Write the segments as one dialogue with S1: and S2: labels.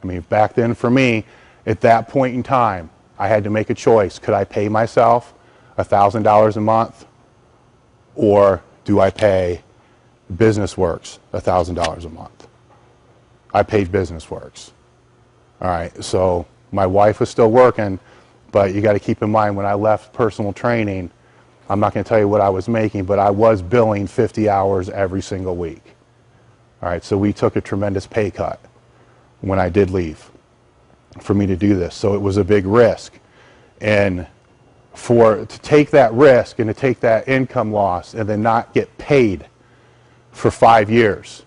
S1: I mean, back then for me, at that point in time, I had to make a choice. Could I pay myself $1,000 a month, or do I pay BusinessWorks $1,000 a month? I paid BusinessWorks. All right, so my wife was still working, but you got to keep in mind when I left personal training, I'm not going to tell you what I was making, but I was billing 50 hours every single week. All right, so we took a tremendous pay cut when I did leave for me to do this. So it was a big risk. And to take that risk and to take that income loss and then not get paid for 5 years,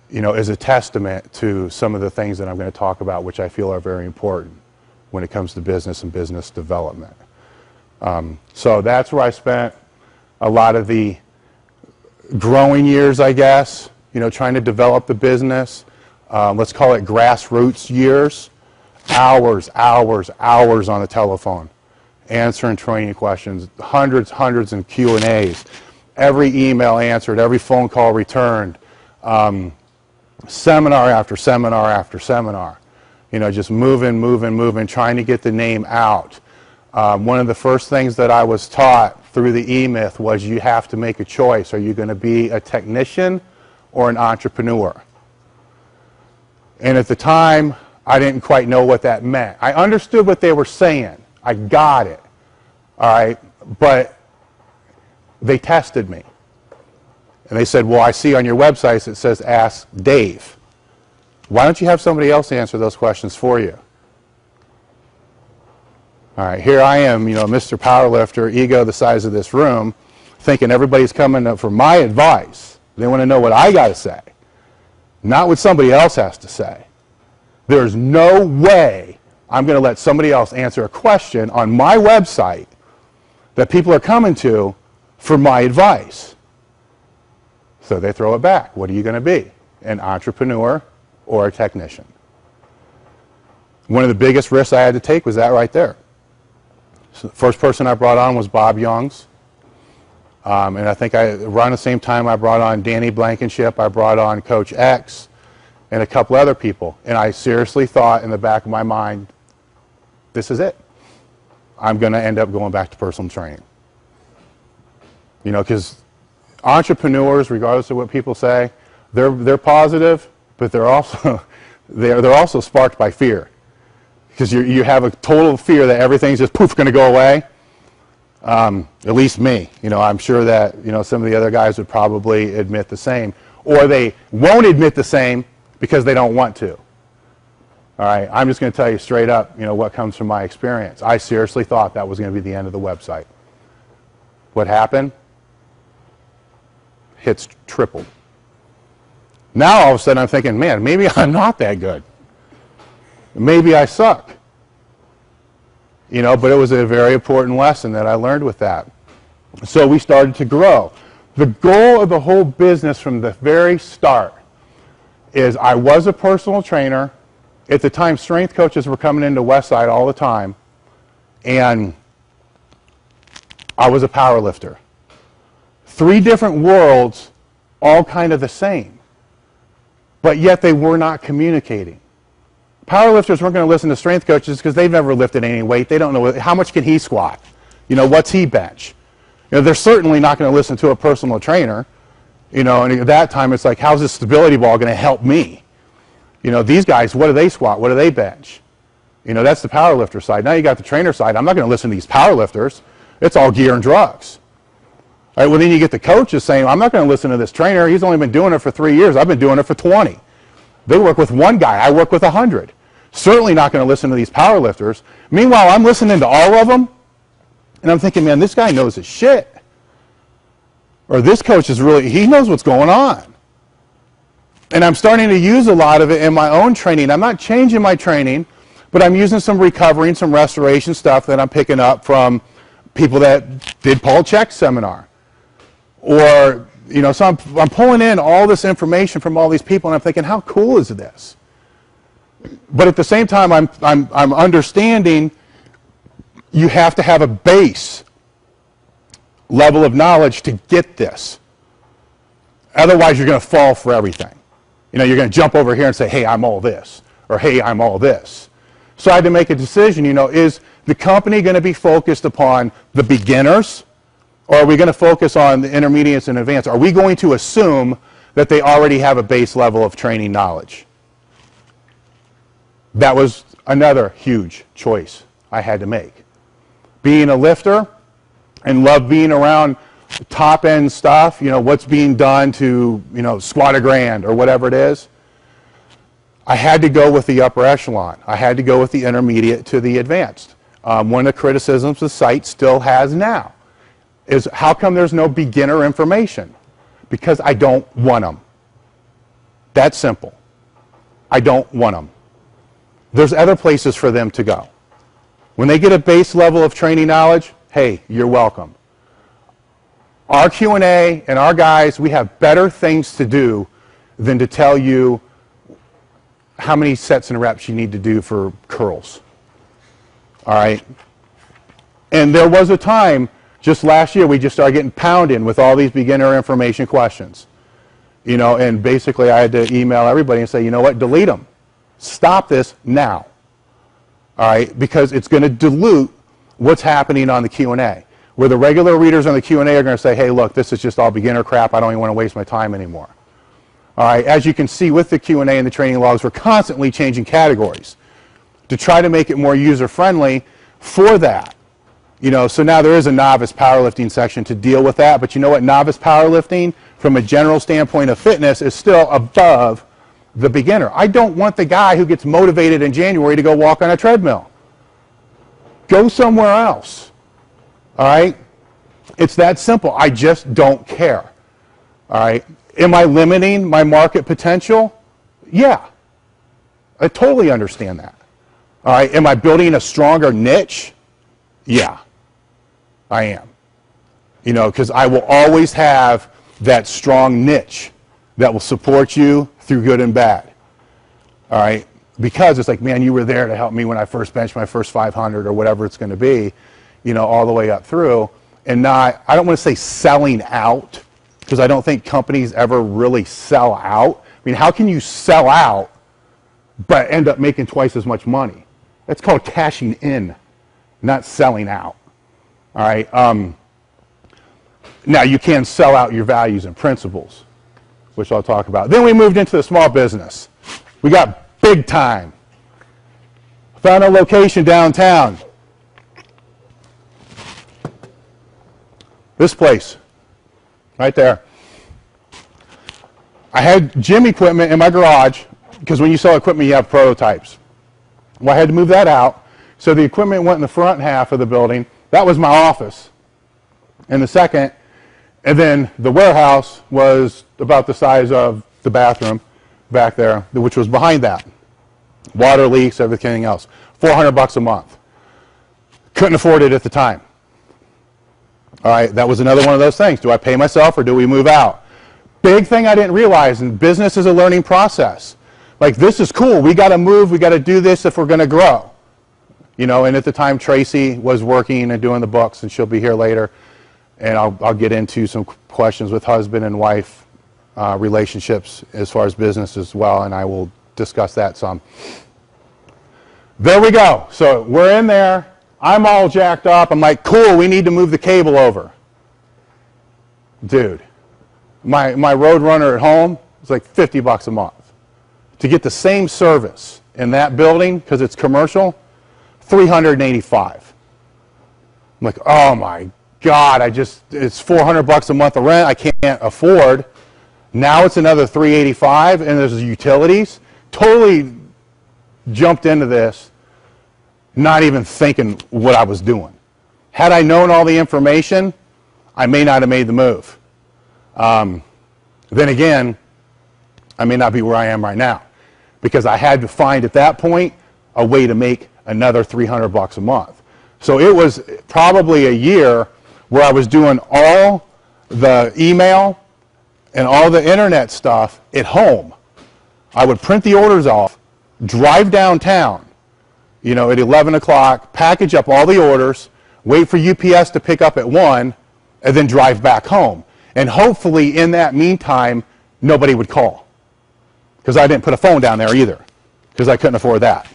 S1: you know, is a testament to some of the things that I'm going to talk about, which I feel are very important when it comes to business and business development. So that's where I spent a lot of the growing years, I guess, you know, trying to develop the business. Let's call it grassroots years. Hours on the telephone, answering training questions, hundreds in Q&As, every email answered, every phone call returned, seminar after seminar after seminar. You know, just moving, trying to get the name out. One of the first things that I was taught through the E-Myth was you have to make a choice. Are you going to be a technician or an entrepreneur? And at the time, I didn't quite know what that meant. I understood what they were saying. I got it. All right, but they tested me. And they said, well, I see on your website it says Ask Dave. Why don't you have somebody else answer those questions for you? All right, here I am, you know, Mr. Powerlifter, ego the size of this room, thinking everybody's coming up for my advice. They want to know what I got to say, not what somebody else has to say. There's no way I'm going to let somebody else answer a question on my website that people are coming to for my advice. So they throw it back. What are you going to be? An entrepreneur or a technician? One of the biggest risks I had to take was that right there. So the first person I brought on was Bob Youngs. And I think around the same time I brought on Danny Blankenship, I brought on Coach X, and a couple other people. And I seriously thought in the back of my mind, this is it. I'm going to end up going back to personal training. You know, because entrepreneurs, regardless of what people say, they're positive, but they're also they're also sparked by fear. Because you have a total fear that everything's just poof going to go away. At least me. You know, I'm sure that, you know, some of the other guys would probably admit the same, or they won't admit the same because they don't want to. All right, I'm just going to tell you straight up, you know, what comes from my experience. I seriously thought that was going to be the end of the website. What happened? Hits tripled. Now all of a sudden I'm thinking, man, maybe I'm not that good. Maybe I suck. You know, but it was a very important lesson that I learned with that. So we started to grow. The goal of the whole business from the very start is I was a personal trainer. At the time, strength coaches were coming into Westside all the time, and I was a power lifter. 3 different worlds, all kind of the same, but yet they were not communicating. Powerlifters weren't going to listen to strength coaches because they've never lifted any weight. They don't know how much can he squat. You know, what's he bench? You know, they're certainly not going to listen to a personal trainer. You know, and at that time it's like, how's this stability ball going to help me? You know, these guys, what do they squat? What do they bench? You know, that's the powerlifter side. Now you got the trainer side. I'm not going to listen to these powerlifters. It's all gear and drugs. All right, well, then you get the coaches saying, I'm not going to listen to this trainer. He's only been doing it for 3 years. I've been doing it for 20. They work with one guy. I work with 100. Certainly not going to listen to these powerlifters. Meanwhile, I'm listening to all of them, and I'm thinking, man, this guy knows his shit. Or this coach is really, he knows what's going on. And I'm starting to use a lot of it in my own training. I'm not changing my training, but I'm using some recovery and some restoration stuff that I'm picking up from people that did Paul Chek's seminar. Or, you know, so I'm pulling in all this information from all these people, and I'm thinking, how cool is this? But at the same time, I'm understanding you have to have a base level of knowledge to get this. Otherwise, you're going to fall for everything. You know, you're going to jump over here and say, hey, I'm all this. or hey, I'm all this. So I had to make a decision, you know, is the company going to be focused upon the beginners, or are we going to focus on the intermediates and advanced? Are we going to assume that they already have a base level of training knowledge? That was another huge choice I had to make. Being a lifter and love being around top end stuff, you know, what's being done to, you know, squat a grand or whatever it is, I had to go with the upper echelon. I had to go with the intermediate to the advanced. One of the criticisms the site still has now is how come there's no beginner information? Because I don't want them. That's simple. I don't want them. There's other places for them to go. When they get a base level of training knowledge, hey, you're welcome. Our Q&A and our guys, we have better things to do than to tell you how many sets and reps you need to do for curls. All right? And there was a time, just last year, we just started getting pounded with all these beginner information questions. You know, and basically I had to email everybody and say, you know what, delete them. Stop this now. All right? Because it's going to dilute what's happening on the Q&A. Where the regular readers on the Q&A are going to say, hey, look, this is just all beginner crap. I don't even want to waste my time anymore. All right, as you can see with the Q&A and the training logs, we're constantly changing categories to try to make it more user-friendly for that. You know, so now there is a novice powerlifting section to deal with that, but you know what? Novice powerlifting, from a general standpoint of fitness, is still above the beginner. I don't want the guy who gets motivated in January to go walk on a treadmill. Go somewhere else. All right? It's that simple. I just don't care. All right? Am I limiting my market potential? Yeah. I totally understand that. All right? Am I building a stronger niche? Yeah. I am. You know, because I will always have that strong niche that will support you through good and bad. All right? Because it's like, man, you were there to help me when I first benched my first 500 or whatever it's going to be. You know, all the way up through, and not, I don't want to say selling out, because I don't think companies ever really sell out. I mean, how can you sell out but end up making twice as much money? That's called cashing in, not selling out. All right. Now, you can sell out your values and principles, which I'll talk about. Then we moved into the small business. We got big time. Found a location downtown. This place, right there. I had gym equipment in my garage, because when you sell equipment, you have prototypes. Well, I had to move that out, so the equipment went in the front half of the building. That was my office in the second, and then the warehouse was about the size of the bathroom back there, which was behind that. Water leaks, everything else. $400 a month. Couldn't afford it at the time. All right, that was another one of those things. Do I pay myself or do we move out? Big thing I didn't realize, and business is a learning process. Like, this is cool. We got to move. We got to do this if we're going to grow. You know, and at the time, Tracy was working and doing the books, and she'll be here later. And I'll get into some questions with husband and wife relationships as far as business as well, and I will discuss that some. There we go. So we're in there. I'm all jacked up. I'm like, cool, we need to move the cable over. Dude, my Roadrunner at home is like $50 a month. To get the same service in that building, because it's commercial, $385. I'm like, oh my God, it's $400 a month of rent I can't afford. Now it's another $385, and there's utilities. Totally jumped into this, not even thinking what I was doing. Had I known all the information, I may not have made the move. Then again, I may not be where I am right now, because I had to find at that point a way to make another $300 a month. So it was probably a year where I was doing all the email and all the internet stuff at home. I would print the orders off, drive downtown, you know, at 11 o'clock, package up all the orders, wait for UPS to pick up at 1, and then drive back home. And hopefully in that meantime, nobody would call, because I didn't put a phone down there either, because I couldn't afford that.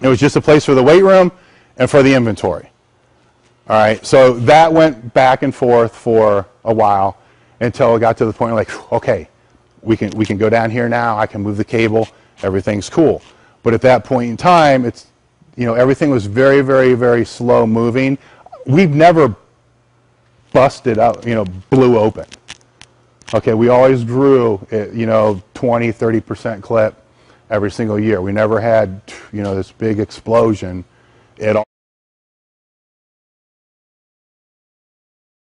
S1: It was just a place for the weight room and for the inventory. All right, so that went back and forth for a while until it got to the point like, okay, we can go down here now. I can move the cable. Everything's cool. But at that point in time, it's, you know, everything was very, very, very slow moving. We've never busted out, you know, blew open. Okay, we always grew at, you know, 20, 30% clip every single year. We never had, you know, this big explosion at all.